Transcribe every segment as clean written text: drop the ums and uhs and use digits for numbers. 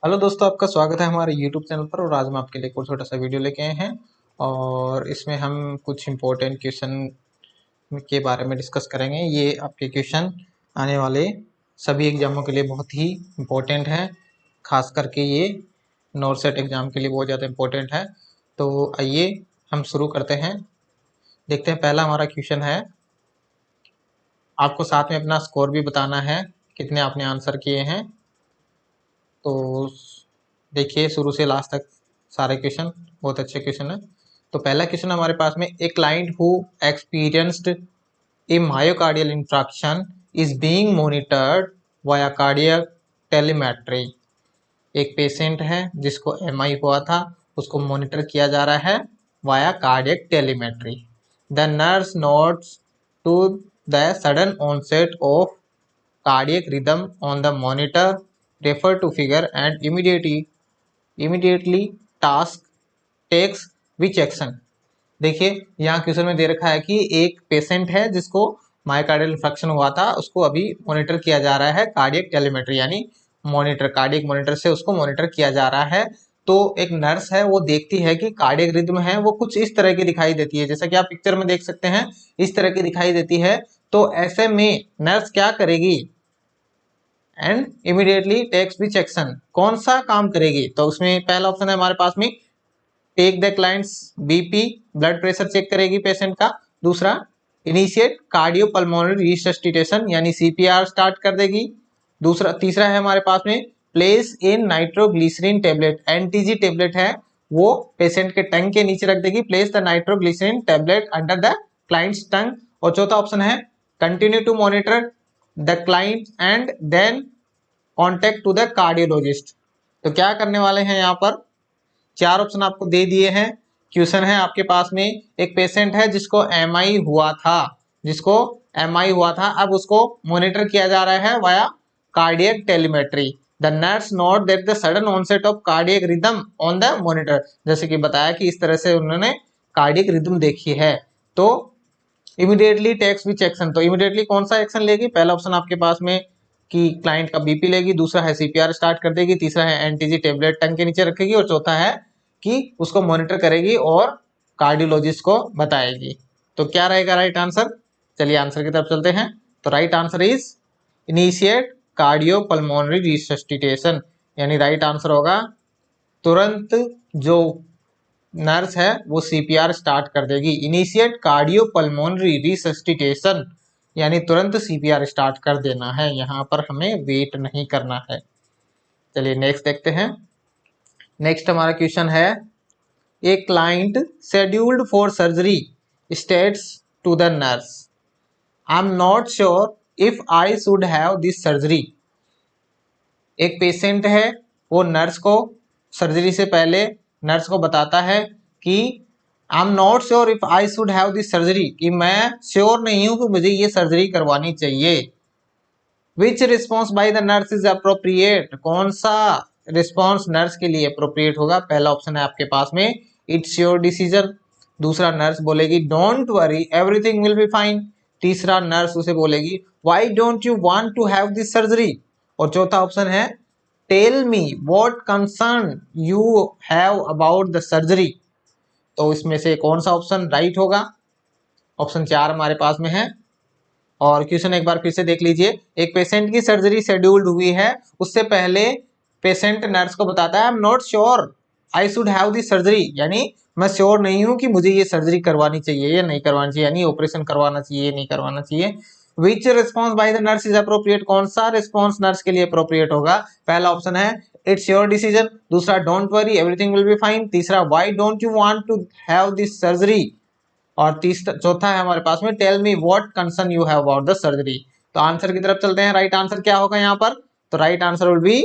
Hello दोस्तों, आपका स्वागत है हमारे YouTube चैनल पर। और आज हम आपके लिए एक और छोटा सा वीडियो लेके आए हैं और इसमें हम कुछ इम्पोर्टेंट क्वेश्चन के बारे में डिस्कस करेंगे। ये आपके क्वेश्चन आने वाले सभी एग्जामों के लिए बहुत ही इम्पोर्टेंट है, खास करके ये नॉर्सेट एग्जाम के लिए बहुत ज़्यादा इम्पोर्टेंट है। तो आइए हम शुरू करते हैं। देखते हैं, पहला हमारा क्वेश्चन है। आपको साथ में अपना स्कोर भी बताना है, कितने आपने आंसर किए हैं। तो देखिए शुरू से लास्ट तक सारे क्वेश्चन बहुत अच्छे क्वेश्चन है। तो पहला क्वेश्चन हमारे पास में, ए client who experienced A myocardial infraction is being monitored via cardiac telemetry. एक पेशेंट है जिसको एमआई हुआ था, उसको मॉनिटर किया जा रहा है via cardiac telemetry. The nurse notes to the sudden onset of cardiac rhythm on the monitor, refer to figure, and immediately task takes which action। देखिए यहाँ क्वेश्चन में दे रखा है कि एक पेशेंट है जिसको मायोकार्डियल इंफेक्शन हुआ था, उसको अभी मॉनिटर किया जा रहा है कार्डियक टेलीमेट्री, यानी मॉनिटर कार्डियक मॉनिटर से उसको मॉनिटर किया जा रहा है। तो एक नर्स है, वो देखती है कि कार्डियक रिदम है वो कुछ इस तरह की दिखाई देती है, जैसा कि आप पिक्चर में देख सकते हैं, इस तरह की दिखाई देती है। तो ऐसे में नर्स क्या करेगी? And immediately takes which action, कौन सा काम करेगी? तो उसमें पहला ऑप्शन है हमारे पास में, take the clients BP, blood pressure check करेगी पेशेंट का। दूसरा, इनिशिएट कार्डियो पल्मोनरी रिसस्टिटेशन, यानी सीपीआर स्टार्ट कर देगी। दूसरा, तीसरा है हमारे पास में, place in nitroglycerine tablet, NTG tablet है वो पेशेंट के टंग के नीचे रख देगी। Place the nitroglycerine tablet under the client's tongue. और चौथा ऑप्शन है, continue to monitor the client and then contact to the cardiologist. तो क्या करने वाले हैं यहाँ पर? चार ऑप्शन आपको दे दिए हैं। क्वेश्चन है आपके पास में, एक पेशेंट है जिसको एमआई हुआ था, अब उसको मॉनिटर किया जा रहा है via cardiac telemetry. The nurse note that the sudden onset of cardiac rhythm on the monitor, जैसे कि बताया कि इस तरह से उन्होंने कार्डियक रिदम देखी है। तो इमीडिएटली टेक्स विच एक्शन, तो इमीडिएटली कौन सा एक्शन लेगी? पहला ऑप्शन आपके पास में कि क्लाइंट का बीपी लेगी, दूसरा है सीपीआर स्टार्ट कर देगी, तीसरा है एनटीजी टेबलेट टंग के नीचे रखेगी, और चौथा है कि उसको मॉनिटर करेगी और कार्डियोलॉजिस्ट को बताएगी। तो क्या रहेगा राइट आंसर? चलिए आंसर की तरफ चलते हैं। तो right answer is initiate cardio pulmonary resuscitation, यानी राइट आंसर होगा तुरंत जो नर्स है वो सीपीआर स्टार्ट कर देगी। इनिशिएट कार्डियो पल्मोनरी रिसस्टिटेशन, यानी तुरंत सीपीआर स्टार्ट कर देना है, यहाँ पर हमें वेट नहीं करना है। चलिए नेक्स्ट देखते हैं। नेक्स्ट हमारा क्वेश्चन है, a client scheduled for surgery states to the nurse, I am not sure if I should have this surgery. एक पेशेंट है, वो नर्स को सर्जरी से पहले नर्स को बताता है कि आई am not sure if I should have this surgery, कि मैं श्योर नहीं हूं कि मुझे ये सर्जरी करवानी चाहिए। Which response by the nurse is appropriate, कौन सा रिस्पॉन्स नर्स के लिए अप्रोप्रिएट होगा? पहला ऑप्शन है आपके पास में, इट्स योर डिसीजन। दूसरा, नर्स बोलेगी don't worry everything will be fine. तीसरा, नर्स उसे बोलेगी why don't you want to have this surgery. और चौथा ऑप्शन है, tell me what concern you have about the surgery. तो इसमें से कौन सा ऑप्शन राइट होगा? ऑप्शन 4 हमारे पास में है। और क्वेश्चन एक बार फिर से देख लीजिए, एक पेशेंट की सर्जरी शेड्यूल्ड हुई है, उससे पहले पेशेंट नर्स को बताता है आई am not sure I should have this surgery, यानी मैं श्योर नहीं हूं कि मुझे ये सर्जरी करवानी चाहिए या नहीं करवानी चाहिए, यानी ऑपरेशन करवाना चाहिए नहीं करवाना चाहिए। Which response by the nurse is appropriate, कौन सा रिस्पॉन्स नर्स के लिए अप्रोप्रिएट होगा? पहला ऑप्शन है इट्स योर डिसीजन, दूसरा don't worry everything will be fine, तीसरा why don't you want to have this surgery, और तीसरा चौथा है हमारे पास में tell me what concern you have about the surgery. तो आंसर की तरफ चलते हैं। राइट आंसर क्या होगा यहाँ पर? तो राइट आंसर विल बी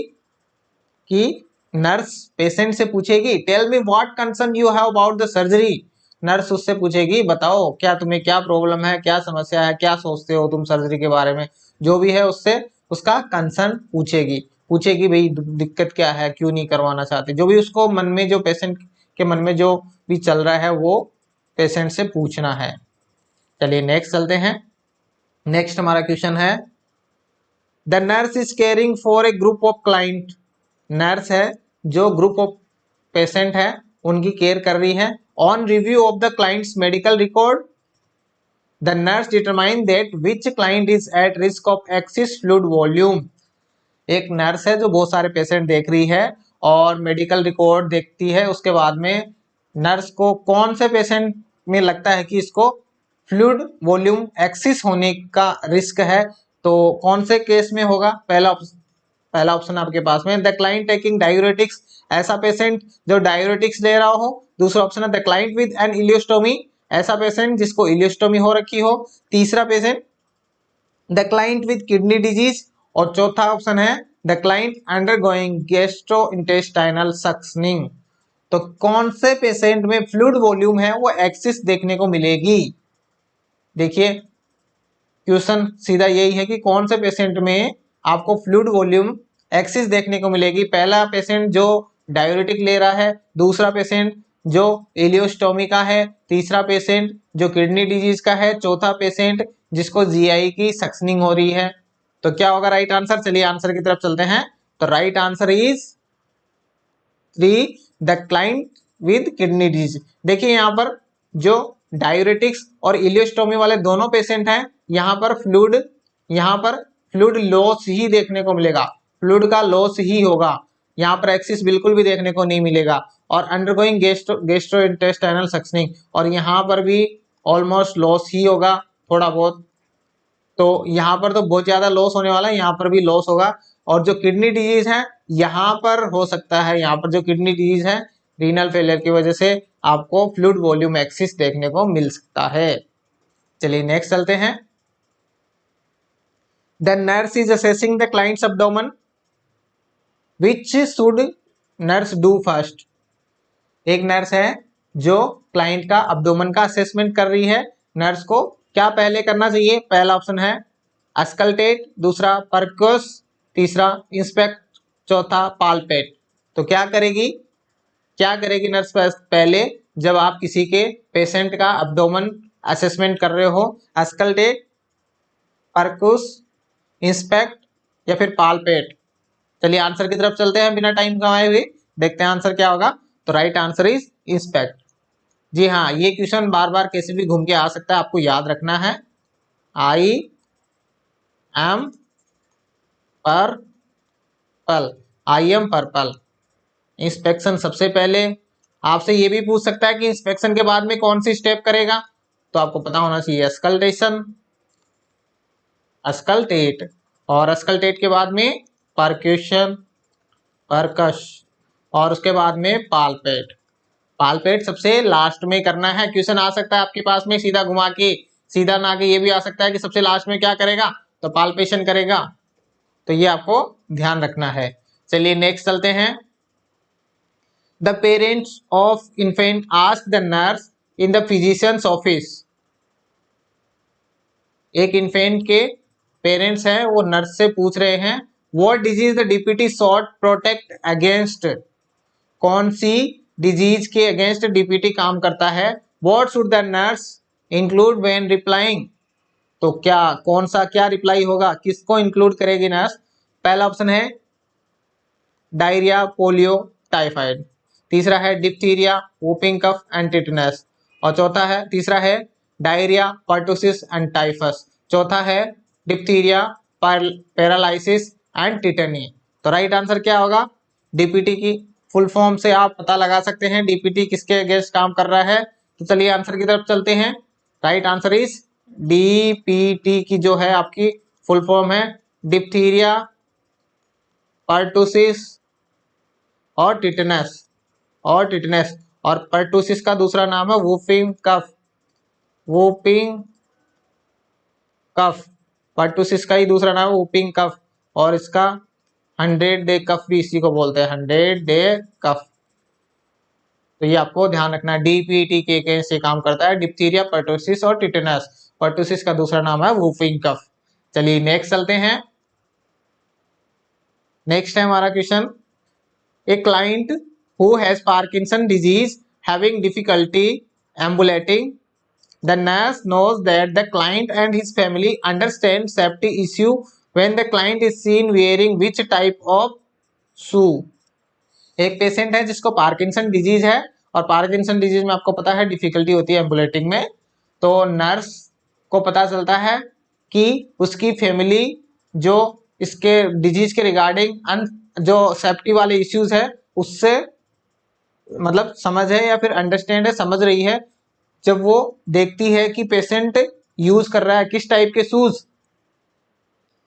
कि नर्स पेशेंट से पूछेगी tell me what concern you have about the surgery. Nurse उससे पूछेगी बताओ क्या तुम्हें क्या प्रॉब्लम है, क्या समस्या है, क्या सोचते हो तुम सर्जरी के बारे में, जो भी है उससे उसका कंसर्न पूछेगी भाई दिक्कत क्या है, क्यों नहीं करवाना चाहते, जो भी उसको मन में, जो पेशेंट के मन में जो भी चल रहा है वो पेशेंट से पूछना है। चलिए नेक्स्ट चलते हैं। नेक्स्ट हमारा क्वेश्चन है, the nurse is caring for a group of client nurse है जो ग्रुप ऑफ पेशेंट है उनकी केयर कर रही है। On review of the clients medical record the nurse determine that which client is at risk of axis fluid volume. एक nurse है जो बहुत सारे पेशेंट देख रही है और मेडिकल रिकॉर्ड देखती है, उसके बाद में नर्स को कौन से पेशेंट में लगता है कि इसको फ्लूइड वॉल्यूम एक्सिस होने का रिस्क है, तो कौन से केस में होगा। पहला ऑप्शन आपके पास में द क्लाइंट टेकिंग डायूरेटिक्स, ऐसा पेशेंट जो डायूरेटिक्स ले रहा हो। दूसरा ऑप्शन है the client with an ileostomy, ऐसा पेशेंट जिसको इलियोस्टोमी हो रखी हो। तीसरा patient the client with kidney disease, और चौथा ऑप्शन है the client undergoing gastrointestinal suctioning. तो कौन से पेशेंट में फ्लूइड वॉल्यूम है वो एक्सिस देखने को मिलेगी। देखिए क्वेश्चन सीधा यही है कि कौन से पेशेंट में आपको फ्लूइड वॉल्यूम एक्सिस देखने को मिलेगी। पहला पेशेंट जो डायूरेटिक ले रहा है, दूसरा पेशेंट जो इलियोस्टोमी का है, तीसरा पेशेंट जो किडनी डिजीज का है, चौथा पेशेंट जिसको जीआई की सक्शनिंग हो रही है। तो क्या होगा राइट आंसर। चलिए आंसर की तरफ चलते हैं। तो right answer is 3 the client with kidney disease. देखिए यहाँ पर जो डायूरेटिक्स और इलियोस्टोमी वाले दोनों पेशेंट हैं, यहाँ पर फ्लूइड लॉस ही देखने को मिलेगा, फ्लूइड का लॉस ही होगा, यहाँ पर एक्सिस बिल्कुल भी देखने को नहीं मिलेगा। और अंडरगोइंग गैस्ट्रोइंटेस्टाइनल सक्शनिंग, और यहाँ पर भी ऑलमोस्ट लॉस ही होगा थोड़ा बहुत। तो यहाँ पर तो बहुत ज्यादा लॉस होने वाला है, यहाँ पर भी लॉस होगा। और जो किडनी डिजीज है यहाँ पर हो सकता है, यहाँ पर जो किडनी डिजीज है रीनल फेलियर की वजह से आपको फ्लूइड वॉल्यूम एक्सिस देखने को मिल सकता है। चलिए नेक्स्ट चलते हैं। The nurse is assessing the clients abdomen, which should nurse do first. एक नर्स है जो क्लाइंट का एब्डोमेन का असेसमेंट कर रही है, नर्स को क्या पहले करना चाहिए। पहला ऑप्शन है अस्कल्टेट, दूसरा परक्यूस, तीसरा इंस्पेक्ट, चौथा पालपेट। तो क्या करेगी नर्स पहले जब आप किसी के पेशेंट का एब्डोमेन असेसमेंट कर रहे हो। अस्कल्टेट, परक्यूस, इंस्पेक्ट या फिर पालपेट। चलिए आंसर की तरफ चलते हैं बिना टाइम गंवाए हुए, देखते हैं आंसर क्या होगा। तो राइट आंसर इज इंस्पेक्ट। जी हाँ, ये क्वेश्चन बार बार कैसे भी घूम के आ सकता है, आपको याद रखना है। I am purple, I am purple. Inspection सबसे पहले, आपसे ये भी पूछ सकता है कि इंस्पेक्शन के बाद में कौन सी स्टेप करेगा, तो आपको पता होना चाहिए अस्कल्टेशन, अस्कल्टेट, और अस्कल्टेट के बाद में परक्यूशन, परकश, और उसके बाद में पालपेट। पालपेट सबसे लास्ट में करना है। क्वेश्चन आ सकता है आपके पास में सीधा घुमा के, सीधा ना के, ये भी आ सकता है कि सबसे लास्ट में क्या करेगा, तो पालपेशन करेगा। तो ये आपको ध्यान रखना है। चलिए नेक्स्ट चलते हैं। The parents of infant ask the nurse in the physicians office. एक इन्फेंट के पेरेंट्स हैं, वो नर्स से पूछ रहे हैं what disease the DPT shot protect against. कौन सी डिजीज के अगेंस्ट डीपीटी काम करता है। What should the nurse include when replying. तो क्या रिप्लाई होगा, किसको इंक्लूड करेगी नर्स। पहला ऑप्शन है डायरिया, पोलियो, टाइफाइड। तीसरा है diphtheria, whooping cough and tetanus. और तीसरा है डायरिया, पर्टुसिस एंड टाइफस। चौथा है डिप्थीरिया, पैरालाइसिस एंड टिटनी। तो राइट आंसर क्या होगा। डीपीटी की फुल फॉर्म से आप पता लगा सकते हैं डीपीटी किसके अगेंस्ट काम कर रहा है। तो चलिए आंसर की तरफ चलते हैं। राइट आंसर इज डीपीटी की जो है आपकी फुल फॉर्म है डिप्थीरिया, पर्टुसिस और टिटनस, और पर्टुसिस का दूसरा नाम है whooping cough, whooping cough. Pertussis का ही दूसरा नाम है वूपिंग कफ, और इसका 100 डे कफ भी इसी को बोलते हैं, 100 डे कफ। तो ये आपको ध्यान रखना है, डीपीटी के अगेंस्ट से काम करता है डिप्थीरिया, पर्टुसिस और टिटनस। पर्टुसिस का दूसरा नाम है वूपिंग कफ। चलिए नेक्स्ट चलते हैं। नेक्स्ट है हमारा question, a client who has Parkinson disease having difficulty ambulating. The nurse knows that the client and his family understand safety issue when the client is seen wearing which type of shoe. एक patient है जिसको Parkinson disease है, और Parkinson disease में आपको पता है difficulty होती है एम्बुलेटिंग में। तो नर्स को पता चलता है कि उसकी फैमिली जो इसके डिजीज के रिगार्डिंग जो सेफ्टी वाले इश्यूज है उससे मतलब समझ है या फिर अंडरस्टैंड है, समझ रही है, जब वो देखती है कि पेशेंट यूज कर रहा है किस टाइप के शूज।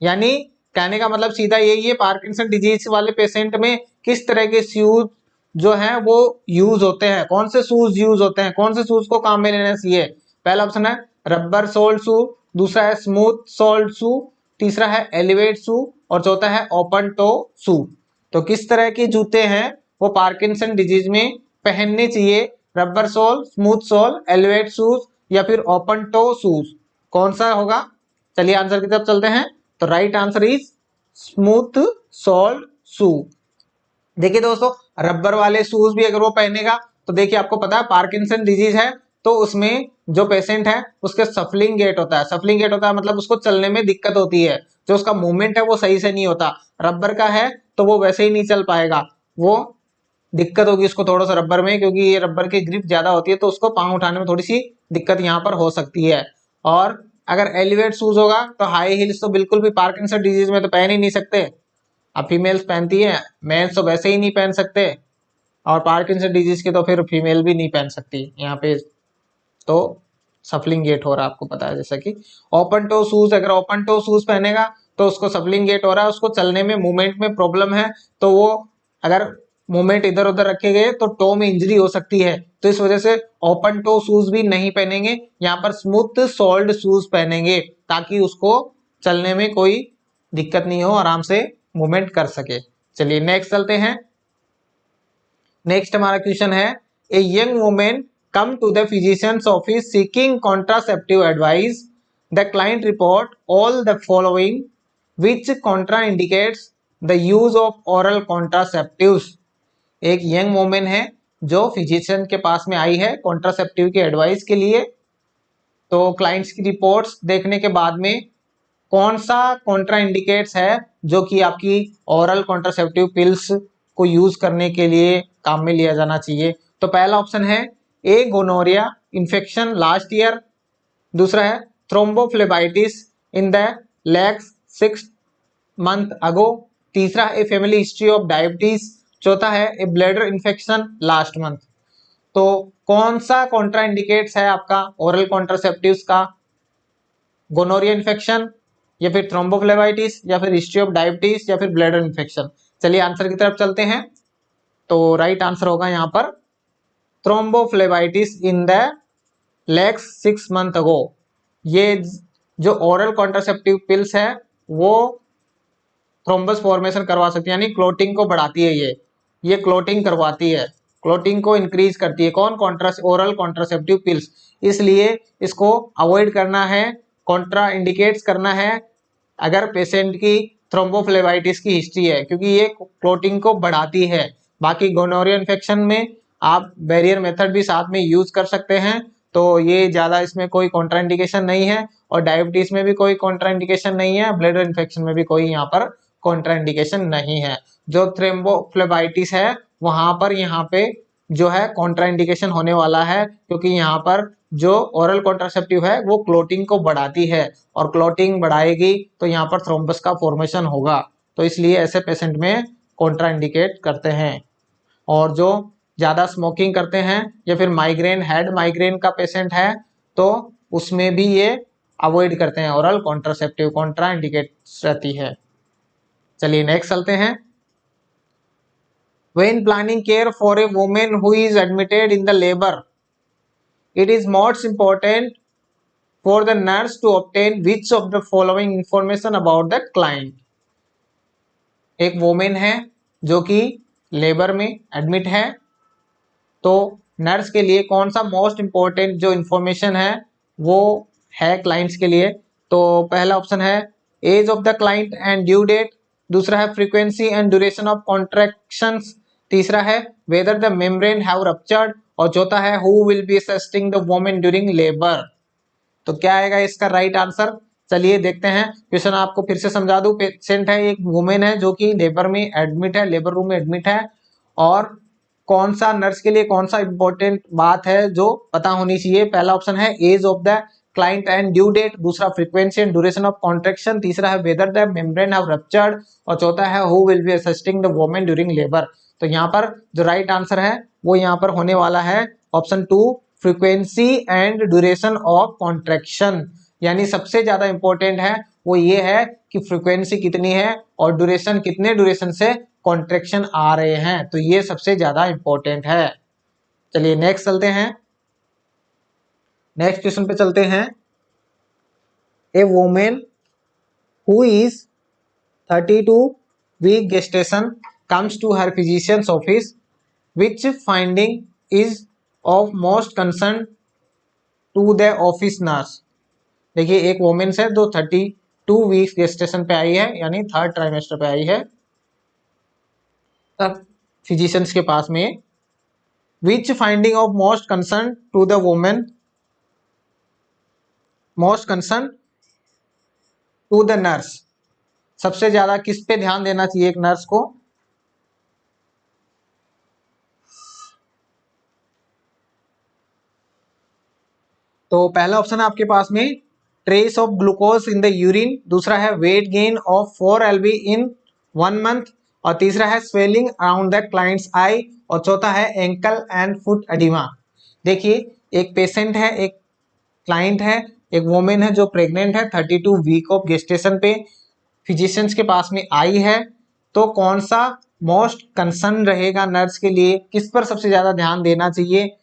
यानी कहने का मतलब सीधा यही है, पार्किंसन डिजीज वाले पेशेंट में किस तरह के शूज जो हैं वो यूज होते हैं, कौन से शूज यूज होते हैं, कौन से शूज को काम में लेना चाहिए। पहला ऑप्शन है रबर सोल्ड शू, दूसरा है स्मूथ सोल्ड शू, तीसरा है एलिवेट शू, और चौथा है ओपन टो शू। तो किस तरह के जूते हैं वो पार्किंसन डिजीज में पहनने चाहिए, rubber sole, smooth sole, elevate shoes या फिर ओपन टो शूज, कौन सा होगा। चलिए आंसर की तरफ चलते हैं। तो right answer is smooth soled shoe. देखिए दोस्तों, रबर वाले शूज भी अगर वो पहनेगा तो देखिए आपको पता है पार्किंसन डिजीज है तो उसमें जो पेशेंट है उसके सफलिंग गेट होता है, सफलिंग गेट होता है मतलब उसको चलने में दिक्कत होती है, जो उसका मूवमेंट है वो सही से नहीं होता। रबर का है तो वो वैसे ही नहीं चल पाएगा, वो दिक्कत होगी उसको थोड़ा सा रबर में, क्योंकि ये रबर की ग्रिप ज्यादा होती है तो उसको पांव उठाने में थोड़ी सी दिक्कत यहाँ पर हो सकती है। और अगर एलिवेट शूज होगा तो हाई हील्स तो बिल्कुल भी पार्किंसन डिजीज में तो पहन ही नहीं सकते। अब फीमेल्स पहनती हैं, मेल्स तो वैसे ही नहीं पहन सकते, और पार्किंसन डिजीज के तो फिर फीमेल भी नहीं पहन सकती यहाँ पे। तो सफलिंग गेट हो रहा है, आपको पता है जैसा कि ओपन टो शूज, अगर ओपन टो शूज पहनेगा तो उसको सफलिंग गेट हो रहा है, उसको चलने में मूवमेंट में प्रॉब्लम है, तो वो अगर मूवमेंट इधर उधर रखे गए तो टो में इंजरी हो सकती है, तो इस वजह से ओपन टो शूज भी नहीं पहनेंगे, यहाँ पर स्मूथ सोल्ड शूज पहनेंगे ताकि उसको चलने में कोई दिक्कत नहीं हो, आराम से मूवमेंट कर सके। चलिए नेक्स्ट चलते हैं। नेक्स्ट हमारा क्वेश्चन है, a young women come to the physician's office seeking contraceptive advice. The client report all the following, which contraindicates the use of oral contraceptives. एक यंग वुमेन है जो फिजिशियन के पास में आई है कॉन्ट्रासेप्टिव की एडवाइस के लिए। तो क्लाइंट्स की रिपोर्ट्स देखने के बाद में कौन सा कॉन्ट्रा इंडिकेट्स है जो कि आपकी ओरल कॉन्ट्रासेप्टिव पिल्स को यूज करने के लिए काम में लिया जाना चाहिए। तो पहला ऑप्शन है ए गोनोरिया इन्फेक्शन लास्ट ईयर, दूसरा है thrombophlebitis in the legs 6 month ago, तीसरा है a family history of diabetes, चौथा है ए ब्लैडर इन्फेक्शन लास्ट मंथ। तो कौन सा कॉन्ट्रा इंडिकेट्स है आपका ओरल कॉन्ट्रासेप्टिव्स का, गोनोरिया इन्फेक्शन या फिर थ्रोम्बोफ्लेबाइटिस या फिर हिस्ट्री ऑफ डायबिटीज या फिर ब्लैडर इन्फेक्शन। चलिए आंसर की तरफ चलते हैं। तो राइट आंसर होगा यहाँ पर thrombophlebitis in the legs 6 month ago. ये जो ओरल कॉन्ट्रासेप्टिव पिल्स है वो थ्रोम्बस फॉर्मेशन करवा सकती है, यानी क्लोटिंग को बढ़ाती है, ये क्लोटिंग करवाती है, क्लोटिंग को इंक्रीज करती है। कौन? Oral contraceptive pills. इसलिए इसको अवॉइड करना है, कॉन्ट्रा इंडिकेट्स करना है अगर पेशेंट की थ्रोम्बोफ्लेबाइटिस की हिस्ट्री है, क्योंकि ये क्लोटिंग को बढ़ाती है। बाकी गोनोरिया इन्फेक्शन में आप बैरियर मेथड भी साथ में यूज कर सकते हैं, तो ये ज्यादा इसमें कोई कॉन्ट्राइंडिकेशन नहीं है, और डायबिटीज में भी कोई कॉन्ट्राइंडिकेशन नहीं है, ब्लैडर इन्फेक्शन में भी कोई यहाँ पर कॉन्ट्राइंडिकेशन नहीं है। जो थ्रोम्बोफ्लेबाइटिस है वहां पर यहाँ पे जो है कॉन्ट्राइंडिकेशन होने वाला है, क्योंकि यहाँ पर जो ओरल कॉन्ट्रासेप्टिव है वो क्लोटिंग को बढ़ाती है, और क्लोटिंग बढ़ाएगी तो यहाँ पर थ्रोम्बस का फॉर्मेशन होगा, तो इसलिए ऐसे पेशेंट में कॉन्ट्राइंडिकेट करते हैं। और जो ज्यादा स्मोकिंग करते हैं या फिर माइग्रेन, हेड माइग्रेन का पेशेंट है तो उसमें भी ये अवॉइड करते हैं, ओरल कॉन्ट्रासेप्टिव कॉन्ट्राइंडिकेट रहती है। चलिए नेक्स्ट चलते हैं। When planning care for a woman who is admitted in the labor, it is most important for the nurse to obtain which of the following information about the client. एक women है जो कि labour में admit है, तो nurse के लिए कौन सा मोस्ट इंपॉर्टेंट जो इंफॉर्मेशन है वो है क्लाइंट्स के लिए। तो पहला ऑप्शन है age of the client and due date, दूसरा है frequency and duration of contractions, तीसरा है whether the membrane have ruptured, और चौथा है who will be assisting the women during labour. तो क्या आएगा इसका राइट आंसर, चलिए देखते हैं। क्वेश्चन आपको फिर से समझा दूं। पेशेंट है, एक वुमेन है जो कि लेबर में एडमिट है, लेबर रूम में एडमिट है, और कौन सा नर्स के लिए कौन सा इंपॉर्टेंट बात है जो पता होनी चाहिए। पहला ऑप्शन है age of the client and due date, दूसरा frequency and duration of contraction, तीसरा है whether the membrane have ruptured, और चौथा है who will be assisting the women during labour. तो यहाँ पर जो राइट आंसर है वो यहाँ पर होने वाला है option 2, frequency and duration of contraction. यानी सबसे ज्यादा इंपॉर्टेंट है वो ये है कि फ्रीक्वेंसी कितनी है और ड्यूरेशन कितने ड्यूरेशन से कॉन्ट्रैक्शन आ रहे हैं, तो ये सबसे ज्यादा इंपॉर्टेंट है। चलिए नेक्स्ट चलते हैं, नेक्स्ट क्वेश्चन पे चलते हैं। A women who is 32 week gestation comes to her physician's office, which finding is of most concern to the office nurse। देखिए एक वुमेन है जो 32 वीक्स gestation पे आई है, यानी थर्ड ट्राइमेस्टर पे आई है फिजिशियंस के पास में। Which finding of most concern to the women, most concern to the nurse, सबसे ज्यादा किस पे ध्यान देना चाहिए एक नर्स को। तो पहला ऑप्शन है आपके पास में trace of glucose in the urine, दूसरा है weight gain of 4 LB in 1 month, और तीसरा है swelling around the clients I, और चौथा है एंकल एंड फुट एडिमा। देखिए एक पेशेंट है, एक क्लाइंट है, एक वुमेन है जो प्रेग्नेंट है, 32 वीक ऑफ गेस्टेशन पे फिजिशियंस के पास में आई है, तो कौन सा मोस्ट कंसर्न रहेगा नर्स के लिए, किस पर सबसे ज्यादा ध्यान देना चाहिए।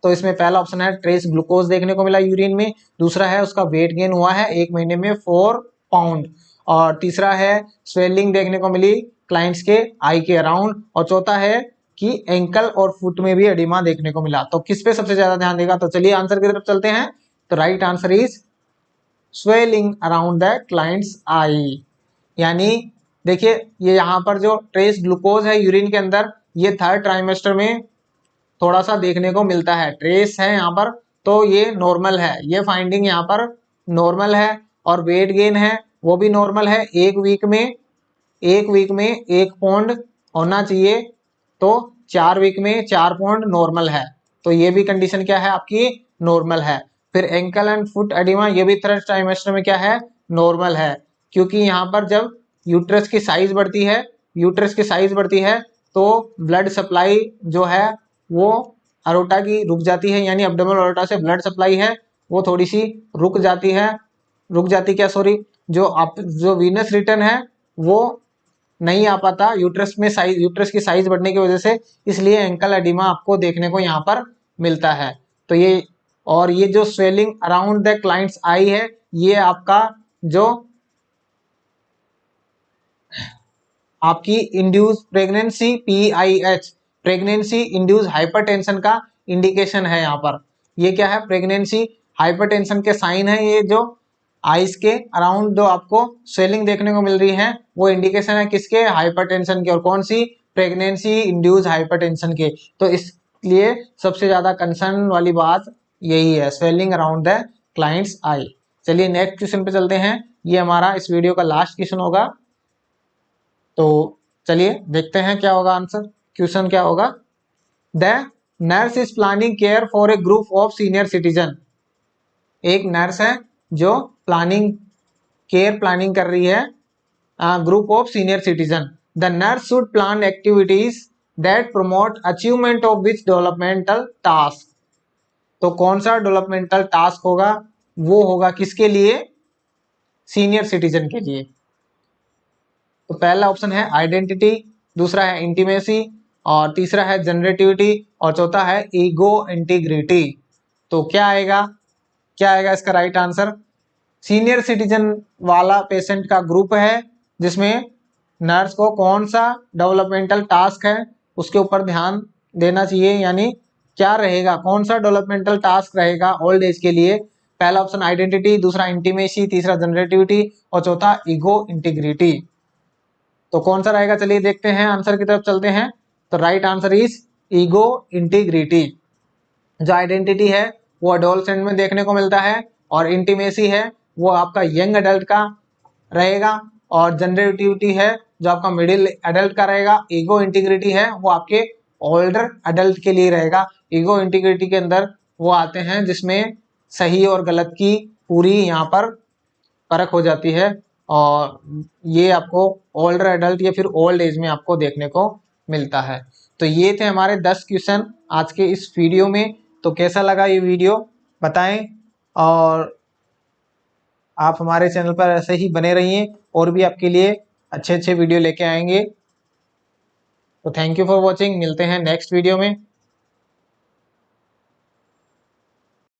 तो इसमें पहला ऑप्शन है ट्रेस ग्लूकोज देखने को मिला यूरिन में, दूसरा है उसका वेट गेन हुआ है 1 महीने में 4 पाउंड, और तीसरा है स्वेलिंग देखने को मिली क्लाइंट्स के आई के अराउंड, और चौथा है कि एंकल और फुट में भी एडिमा देखने को मिला। तो किस पे सबसे ज्यादा ध्यान देगा, तो चलिए आंसर की तरफ चलते हैं। तो right answer is swelling around the clients I. यानी देखिए ये यहाँ पर जो ट्रेस ग्लूकोज है यूरिन के अंदर, ये थर्ड ट्राइमेस्टर में थोड़ा सा देखने को मिलता है, ट्रेस है यहाँ पर, तो ये नॉर्मल है, ये फाइंडिंग यहाँ पर नॉर्मल है। और वेट गेन है वो भी नॉर्मल है, एक वीक में 1 पाउंड होना चाहिए, तो 4 वीक में 4 पाउंड नॉर्मल है, तो ये भी कंडीशन क्या है आपकी नॉर्मल है। फिर एंकल एंड फुट एडिमा ये भी थर्ड ट्राइमेस्टर में क्या है नॉर्मल है, क्योंकि यहाँ पर जब यूट्रस की साइज बढ़ती है, यूट्रस की साइज बढ़ती है तो ब्लड सप्लाई जो है वो अरोटा की रुक जाती है, यानी एब्डोमिनल अरोटा से ब्लड सप्लाई है वो थोड़ी सी रुक जाती है, जो वीनस रिटर्न है वो नहीं आ पाता यूट्रस में, साइज यूट्रस की साइज बढ़ने की वजह से, इसलिए एंकल एडिमा आपको देखने को यहाँ पर मिलता है। तो ये और ये जो swelling around the clients I है, ये आपका जो आपकी induce pregnancy PIH, pregnancy induce hypertension का इंडिकेशन है। यहाँ पर ये क्या है प्रेगनेंसी हाइपरटेंशन के साइन है, ये जो आइस के अराउंड जो आपको स्वेलिंग देखने को मिल रही है वो इंडिकेशन है किसके हाइपरटेंशन के, और कौन सी प्रेगनेंसी इंड्यूस हाइपरटेंशन के। तो इसलिए सबसे ज्यादा कंसर्न वाली बात यही है, swelling around the clients I. चलिए नेक्स्ट क्वेश्चन पे चलते हैं, ये हमारा इस वीडियो का लास्ट क्वेश्चन होगा। तो चलिए देखते हैं क्या होगा आंसर, क्वेश्चन क्या होगा। The nurse is planning care for a group of senior citizen, एक नर्स है जो केयर प्लानिंग कर रही है group of senior citizen. The nurse should plan activities that promote achievement of which developmental task. तो कौन सा डेवलपमेंटल टास्क होगा, वो होगा किसके लिए सीनियर सिटीजन के लिए। तो पहला ऑप्शन है आइडेंटिटी, दूसरा है इंटीमेसी, और तीसरा है जनरेटिविटी, और चौथा है ईगो इंटीग्रिटी। तो क्या आएगा इसका राइट आंसर। सीनियर सिटीजन वाला पेशेंट का ग्रुप है जिसमें नर्स को कौन सा डेवलपमेंटल टास्क है उसके ऊपर ध्यान देना चाहिए, यानी क्या रहेगा, कौन सा डेवलपमेंटल टास्क रहेगा ओल्ड एज के लिए। पहला ऑप्शन आइडेंटिटी, दूसरा इंटीमेसी, तीसरा जनरेटिविटी, और चौथा ईगो इंटीग्रिटी। तो कौन सा रहेगा, चलिए देखते हैं, आंसर की तरफ चलते हैं। तो right answer is ego integrity. जो आइडेंटिटी है वो अडोलसेंट में देखने को मिलता है, और इंटीमेसी है वो आपका यंग अडल्ट का रहेगा, और जनरेटिविटी है जो आपका मिडिल एडल्ट का रहेगा। ईगो इंटीग्रिटी है वो आपके ओल्डर एडल्ट के लिए रहेगा। ईगो इंटीग्रिटी के अंदर वो आते हैं जिसमें सही और गलत की पूरी यहाँ पर परख हो जाती है, और ये आपको ओल्डर एडल्ट या फिर ओल्ड एज में आपको देखने को मिलता है। तो ये थे हमारे 10 क्वेश्चन आज के इस वीडियो में। तो कैसा लगा ये वीडियो बताएं, और आप हमारे चैनल पर ऐसे ही बने रहिए, और भी आपके लिए अच्छे अच्छे वीडियो लेके आएंगे। तो थैंक यू फॉर वॉचिंग, मिलते हैं नेक्स्ट वीडियो में।